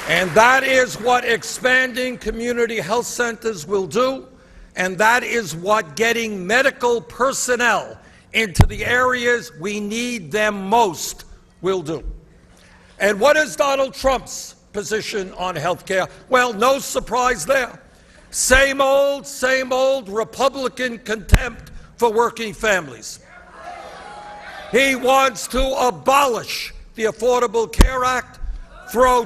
And that is what expanding community health centers will do, and that is what getting medical personnel into the areas we need them most will do. And what is Donald Trump's position on health care? Well, no surprise there. Same old Republican contempt for working families. He wants to abolish the Affordable Care Act, throw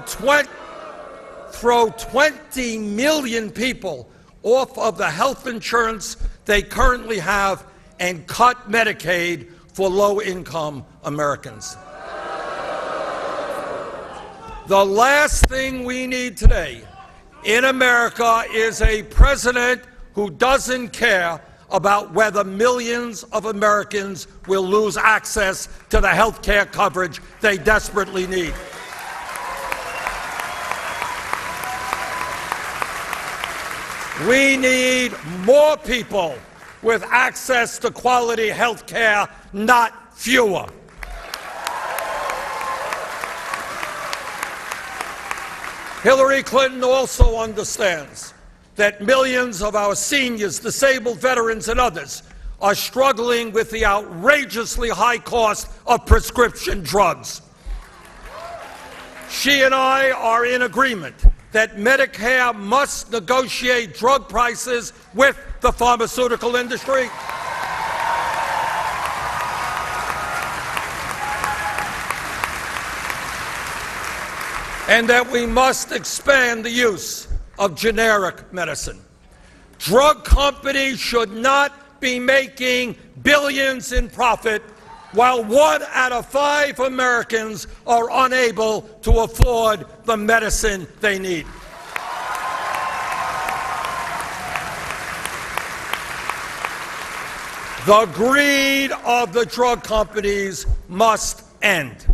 20 million people off of the health insurance they currently have, and cut Medicaid for low-income Americans. The last thing we need today in America is a president who doesn't care about whether millions of Americans will lose access to the health care coverage they desperately need. We need more people with access to quality health care, not fewer. Hillary Clinton also understands that millions of our seniors, disabled veterans, and others are struggling with the outrageously high cost of prescription drugs. She and I are in agreement that Medicare must negotiate drug prices with the pharmaceutical industry. And that we must expand the use of generic medicine. Drug companies should not be making billions in profit while 1 out of 5 Americans are unable to afford the medicine they need. The greed of the drug companies must end.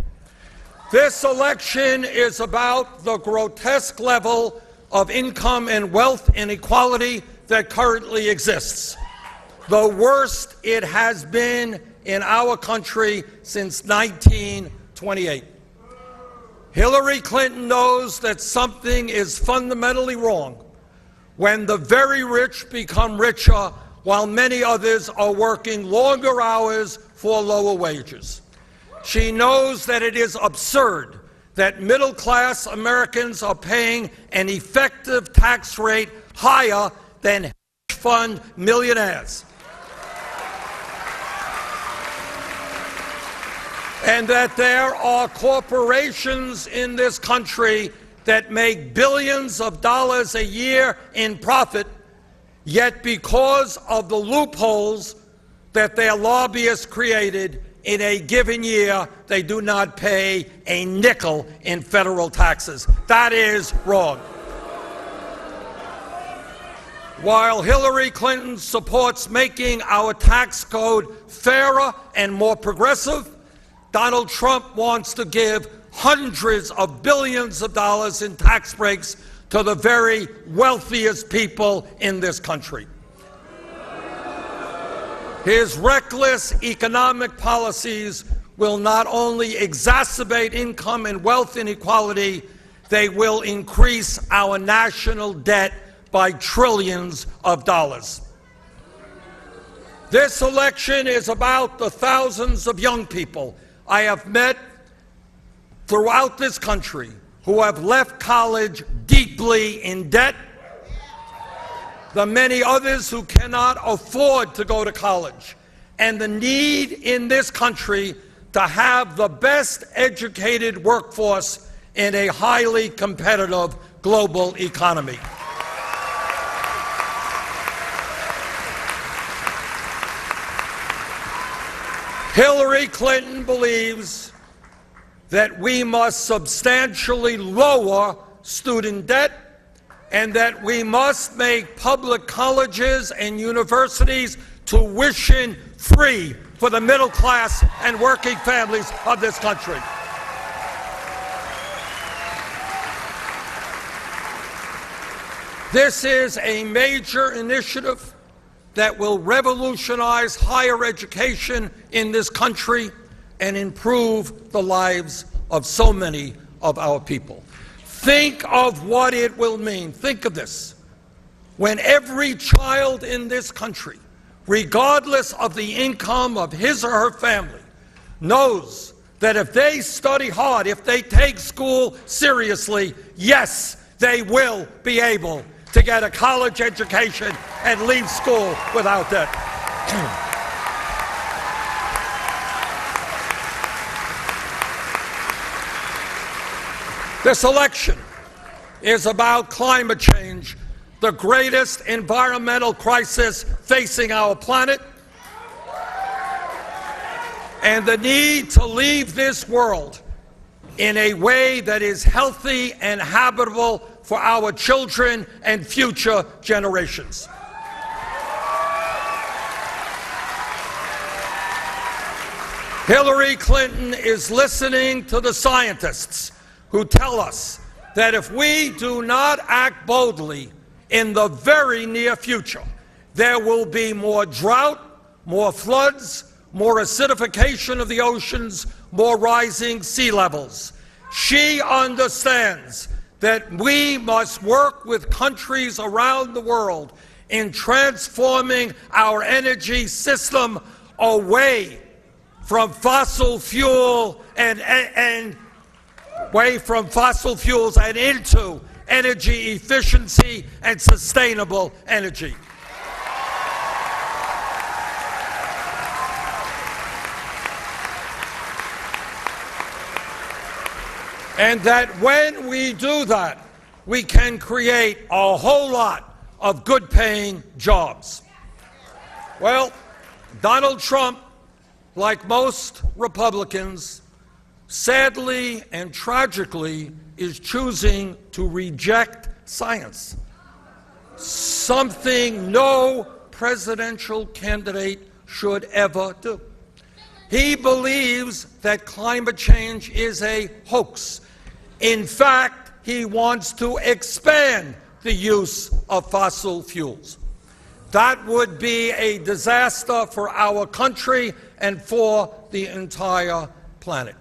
This election is about the grotesque level of income and wealth inequality that currently exists, the worst it has been in our country since 1928. Hillary Clinton knows that something is fundamentally wrong when the very rich become richer while many others are working longer hours for lower wages. She knows that it is absurd that middle-class Americans are paying an effective tax rate higher than hedge fund millionaires, and that there are corporations in this country that make billions of dollars a year in profit, yet because of the loopholes that their lobbyists created in a given year, they do not pay a nickel in federal taxes. That is wrong. While Hillary Clinton supports making our tax code fairer and more progressive, Donald Trump wants to give hundreds of billions of dollars in tax breaks to the very wealthiest people in this country. His reckless economic policies will not only exacerbate income and wealth inequality, they will increase our national debt by trillions of dollars. This election is about the thousands of young people I have met throughout this country who have left college deeply in debt, the many others who cannot afford to go to college, and the need in this country to have the best educated workforce in a highly competitive global economy. Hillary Clinton believes that we must substantially lower student debt and that we must make public colleges and universities tuition-free for the middle class and working families of this country. This is a major initiative that will revolutionize higher education in this country and improve the lives of so many of our people. Think of what it will mean. Think of this. When every child in this country, regardless of the income of his or her family, knows that if they study hard, if they take school seriously, yes, they will be able to get a college education and leave school without debt. This election is about climate change, the greatest environmental crisis facing our planet, and the need to leave this world in a way that is healthy and habitable for our children and future generations. Hillary Clinton is listening to the scientists who tell us that if we do not act boldly in the very near future, there will be more drought, more floods, more acidification of the oceans, more rising sea levels. She understands that we must work with countries around the world in transforming our energy system away from fossil fuel and into energy efficiency and sustainable energy. And that when we do that, we can create a whole lot of good-paying jobs. Well, Donald Trump, like most Republicans, sadly and tragically is choosing to reject science, something no presidential candidate should ever do. He believes that climate change is a hoax. In fact, he wants to expand the use of fossil fuels. That would be a disaster for our country and for the entire planet.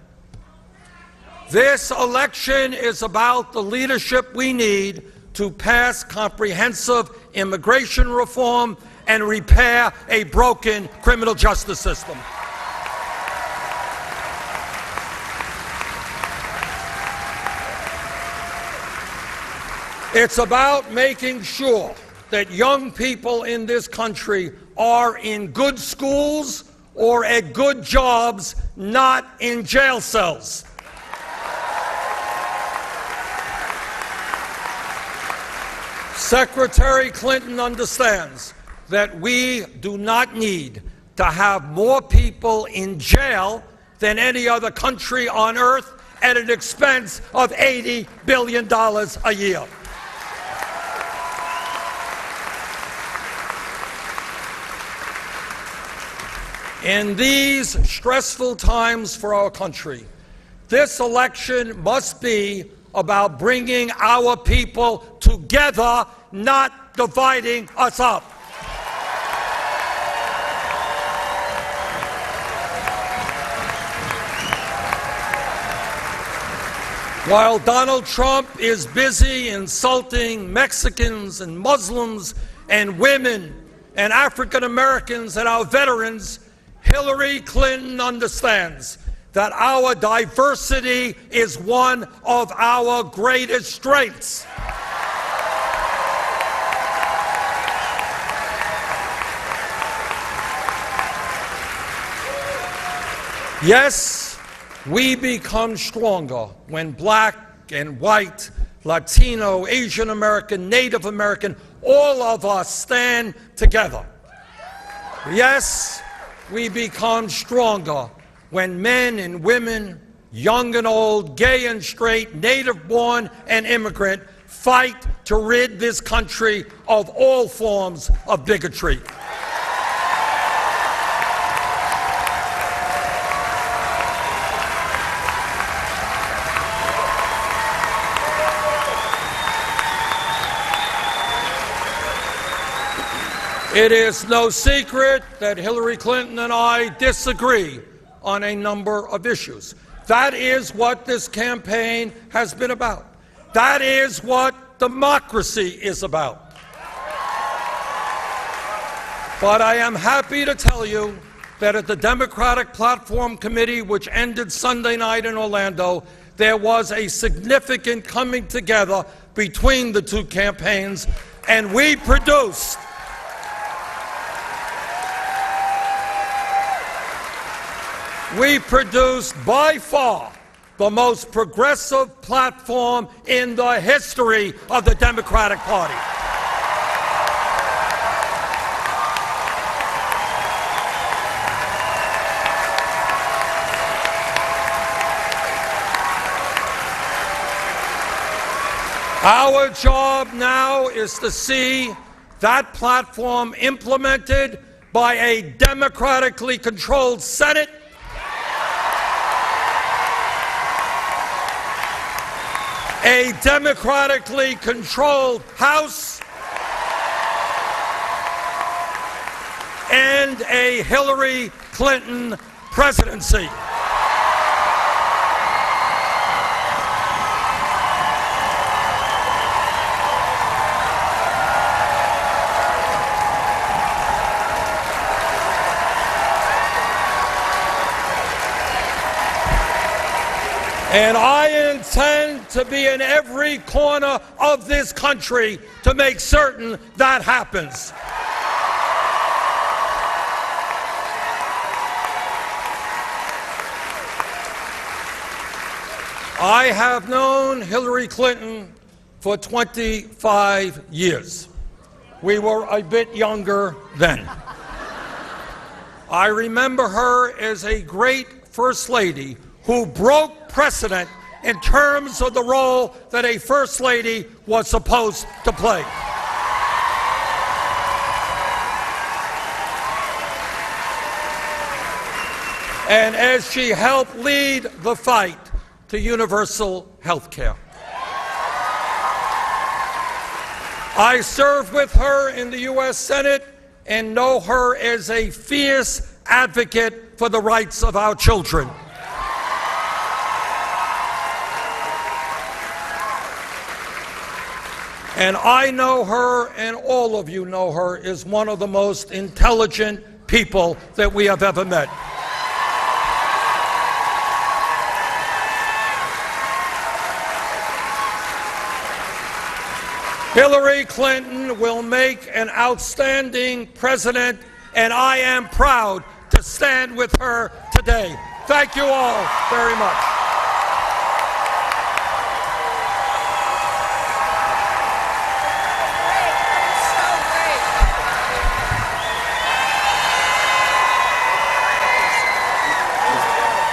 This election is about the leadership we need to pass comprehensive immigration reform and repair a broken criminal justice system. It's about making sure that young people in this country are in good schools or at good jobs, not in jail cells. Secretary Clinton understands that we do not need to have more people in jail than any other country on earth at an expense of $80 billion a year. In these stressful times for our country, this election must be about bringing our people together, not dividing us up. While Donald Trump is busy insulting Mexicans and Muslims and women and African Americans and our veterans, Hillary Clinton understands that our diversity is one of our greatest strengths. Yes, we become stronger when black and white, Latino, Asian American, Native American, all of us stand together. Yes, we become stronger when men and women, young and old, gay and straight, native-born and immigrant, fight to rid this country of all forms of bigotry. It is no secret that Hillary Clinton and I disagree on a number of issues. That is what this campaign has been about. That is what democracy is about. But I am happy to tell you that at the Democratic Platform Committee, which ended Sunday night in Orlando, there was a significant coming together between the two campaigns, and we produced by far the most progressive platform in the history of the Democratic Party. Our job now is to see that platform implemented by a democratically controlled Senate, a democratically controlled House, and a Hillary Clinton presidency. And I intend to be in every corner of this country to make certain that happens. I have known Hillary Clinton for 25 years. We were a bit younger then. I remember her as a great First Lady who broke precedent in terms of the role that a First Lady was supposed to play. And as she helped lead the fight to universal health care. I served with her in the U.S. Senate and know her as a fierce advocate for the rights of our children. And I know her, and all of you know her, as one of the most intelligent people that we have ever met. Hillary Clinton will make an outstanding president, and I am proud to stand with her today. Thank you all very much.